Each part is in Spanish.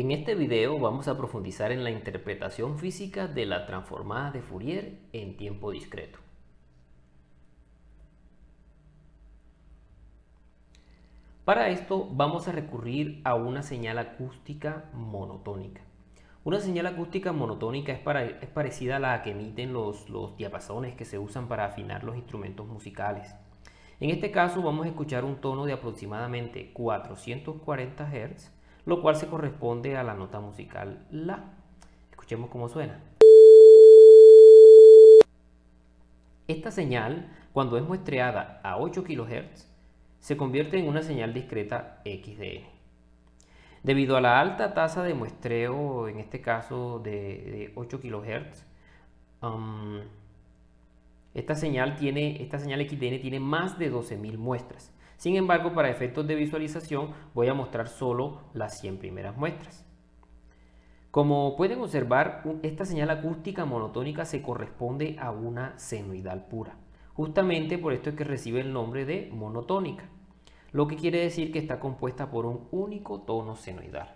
En este video vamos a profundizar en la interpretación física de la transformada de Fourier en tiempo discreto. Para esto vamos a recurrir a una señal acústica monotónica. Una señal acústica monotónica es parecida a la que emiten los diapasones que se usan para afinar los instrumentos musicales. En este caso vamos a escuchar un tono de aproximadamente 440 Hz, lo cual se corresponde a la nota musical La. Escuchemos cómo suena. Esta señal, cuando es muestreada a 8 kHz, se convierte en una señal discreta XDN. Debido a la alta tasa de muestreo, en este caso de 8 kHz, esta señal XDN tiene más de 12.000 muestras. Sin embargo, para efectos de visualización voy a mostrar solo las 100 primeras muestras. Como pueden observar, esta señal acústica monotónica se corresponde a una senoidal pura. Justamente por esto es que recibe el nombre de monotónica, lo que quiere decir que está compuesta por un único tono senoidal.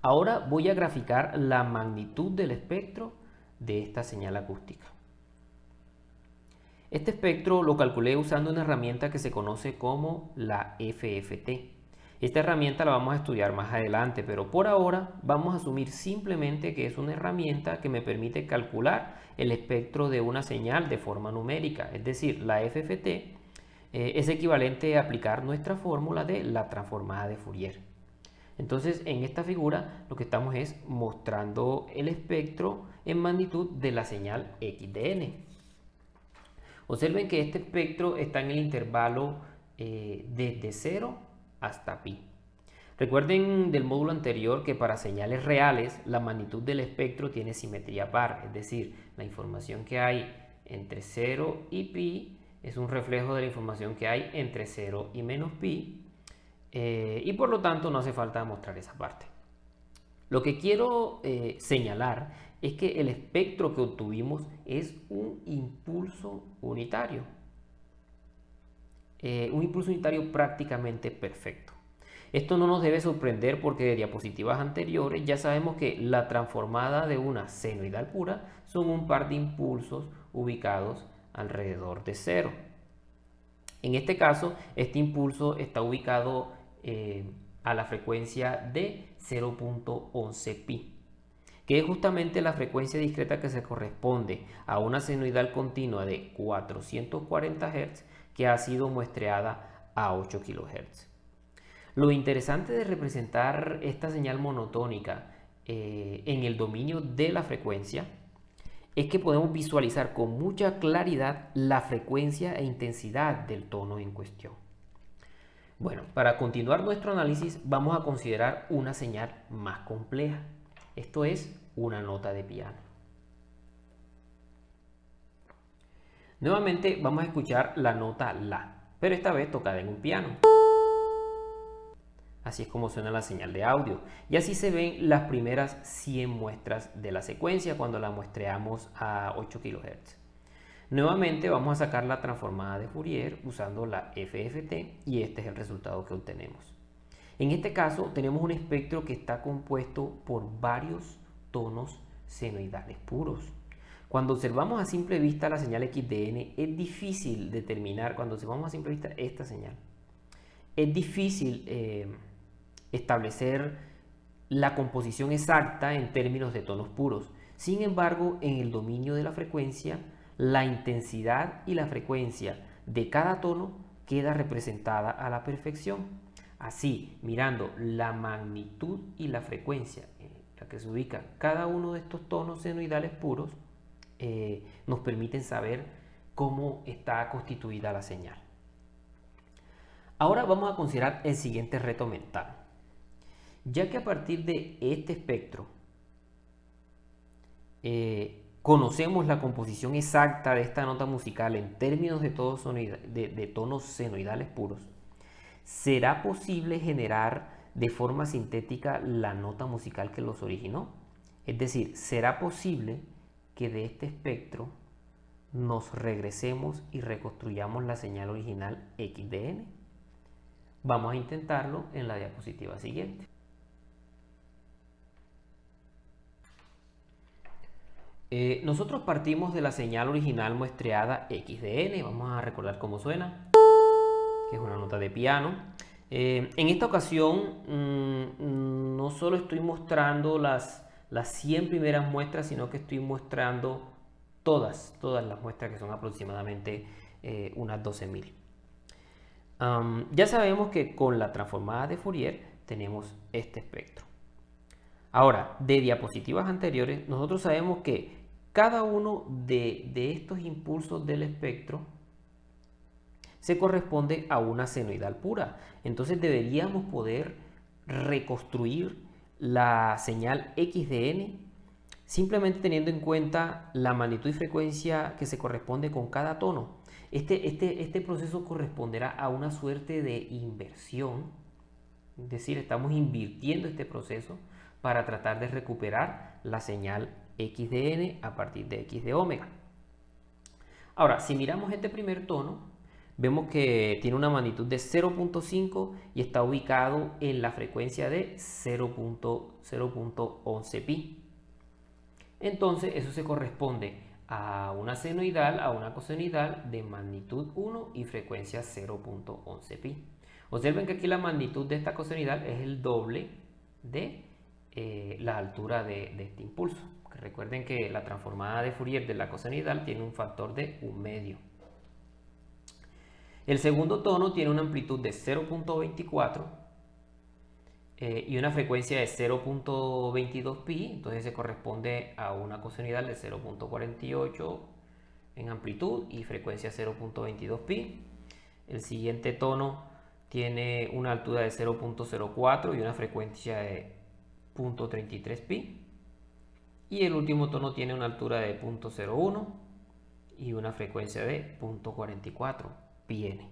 Ahora voy a graficar la magnitud del espectro de esta señal acústica. Este espectro lo calculé usando una herramienta que se conoce como la FFT. Esta herramienta la vamos a estudiar más adelante, pero por ahora vamos a asumir simplemente que es una herramienta que me permite calcular el espectro de una señal de forma numérica, es decir, la FFT es equivalente a aplicar nuestra fórmula de la transformada de Fourier. Entonces, en esta figura lo que estamos es mostrando el espectro en magnitud de la señal XDN. Observen que este espectro está en el intervalo desde 0 hasta pi. Recuerden del módulo anterior que para señales reales la magnitud del espectro tiene simetría par, es decir, la información que hay entre 0 y pi es un reflejo de la información que hay entre 0 y menos pi, y por lo tanto no hace falta mostrar esa parte. Lo que quiero señalar es que el espectro que obtuvimos es un impulso unitario. Un impulso unitario prácticamente perfecto. Esto no nos debe sorprender porque de diapositivas anteriores ya sabemos que la transformada de una senoidal pura son un par de impulsos ubicados alrededor de 0. En este caso, este impulso está ubicado a la frecuencia de 0.11 pi, que es justamente la frecuencia discreta que se corresponde a una senoidal continua de 440 Hz que ha sido muestreada a 8 kHz. Lo interesante de representar esta señal monotónica en el dominio de la frecuencia es que podemos visualizar con mucha claridad la frecuencia e intensidad del tono en cuestión. Bueno, para continuar nuestro análisis vamos a considerar una señal más compleja. Esto es una nota de piano. Nuevamente vamos a escuchar la nota La, pero esta vez tocada en un piano. Así es como suena la señal de audio. Y así se ven las primeras 100 muestras de la secuencia cuando la muestreamos a 8 kHz. Nuevamente vamos a sacar la transformada de Fourier usando la FFT y este es el resultado que obtenemos. En este caso tenemos un espectro que está compuesto por varios tonos senoidales puros. Cuando observamos a simple vista la señal XDN es difícil determinar, cuando observamos a simple vista esta señal, es difícil establecer la composición exacta en términos de tonos puros. Sin embargo, en el dominio de la frecuencia, la intensidad y la frecuencia de cada tono queda representada a la perfección. Así, mirando la magnitud y la frecuencia en la que se ubica cada uno de estos tonos senoidales puros, nos permiten saber cómo está constituida la señal. Ahora vamos a considerar el siguiente reto mental. Ya que a partir de este espectro conocemos la composición exacta de esta nota musical en términos de tonos senoidales puros, ¿será posible generar de forma sintética la nota musical que los originó? Es decir, ¿será posible que de este espectro nos regresemos y reconstruyamos la señal original XDN? Vamos a intentarlo en la diapositiva siguiente. Nosotros partimos de la señal original muestreada x de n. Vamos a recordar cómo suena, que es una nota de piano. En esta ocasión no solo estoy mostrando las 100 primeras muestras, sino que estoy mostrando todas las muestras, que son aproximadamente unas 12.000. Ya sabemos que con la transformada de Fourier tenemos este espectro. Ahora, de diapositivas anteriores, nosotros sabemos que cada uno de estos impulsos del espectro se corresponde a una senoidal pura. Entonces deberíamos poder reconstruir la señal x de n simplemente teniendo en cuenta la magnitud y frecuencia que se corresponde con cada tono. Este proceso corresponderá a una suerte de inversión, es decir, estamos invirtiendo este proceso para tratar de recuperar la señal x de n a partir de x de omega. Ahora, si miramos este primer tono, vemos que tiene una magnitud de 0.5 y está ubicado en la frecuencia de 0.11 pi. Entonces, eso se corresponde a una senoidal, a una cosenoidal de magnitud 1 y frecuencia 0.11 pi. Observen que aquí la magnitud de esta cosenoidal es el doble de la altura de este impulso. Recuerden que la transformada de Fourier de la cosenoidal tiene un factor de 1/2. El segundo tono tiene una amplitud de 0.24 y una frecuencia de 0.22 pi, entonces se corresponde a una cosenoidal de 0.48 en amplitud y frecuencia 0.22 pi. El siguiente tono tiene una altura de 0.04 y una frecuencia de 0.33 pi. Y el último tono tiene una altura de 0.01 y una frecuencia de 0.44 pi-n.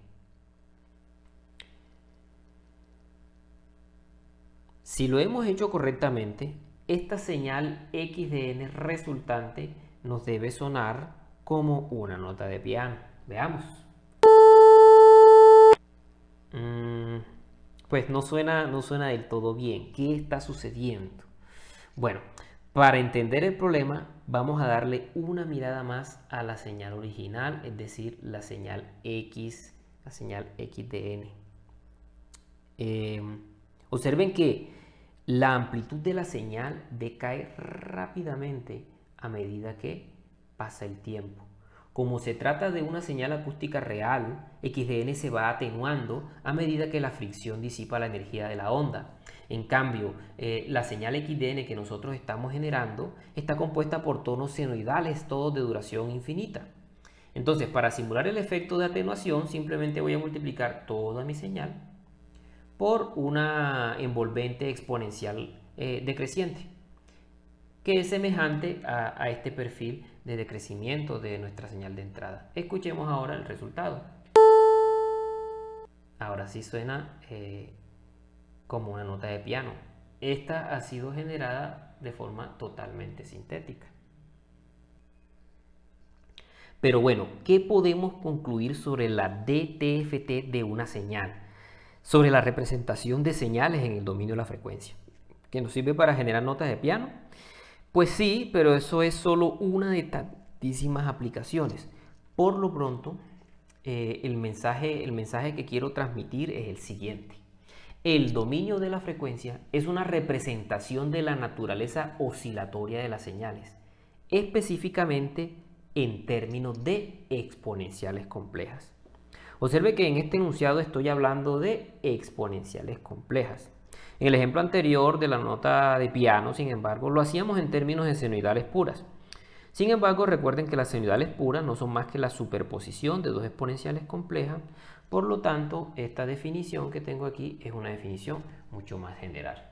Si lo hemos hecho correctamente, esta señal x de n resultante nos debe sonar como una nota de piano. Veamos. Pues no suena del todo bien. ¿Qué está sucediendo? Bueno, para entender el problema, vamos a darle una mirada más a la señal original, es decir, la señal x de n. Observen que la amplitud de la señal decae rápidamente a medida que pasa el tiempo. Como se trata de una señal acústica real, x de n se va atenuando a medida que la fricción disipa la energía de la onda. En cambio, la señal x de n que nosotros estamos generando está compuesta por tonos senoidales, todos de duración infinita. Entonces, para simular el efecto de atenuación, simplemente voy a multiplicar toda mi señal por una envolvente exponencial decreciente, que es semejante a este perfil de decrecimiento de nuestra señal de entrada. Escuchemos ahora el resultado. Ahora sí suena como una nota de piano. Esta ha sido generada de forma totalmente sintética. Pero bueno, ¿qué podemos concluir sobre la DTFT de una señal? Sobre la representación de señales en el dominio de la frecuencia, que nos sirve para generar notas de piano. Pues sí, pero eso es solo una de tantísimas aplicaciones. Por lo pronto, el mensaje que quiero transmitir es el siguiente. El dominio de la frecuencia es una representación de la naturaleza oscilatoria de las señales, específicamente en términos de exponenciales complejas. Observe que en este enunciado estoy hablando de exponenciales complejas. En el ejemplo anterior de la nota de piano, sin embargo, lo hacíamos en términos de senoidales puras. Sin embargo, recuerden que las senoidales puras no son más que la superposición de dos exponenciales complejas. Por lo tanto, esta definición que tengo aquí es una definición mucho más general.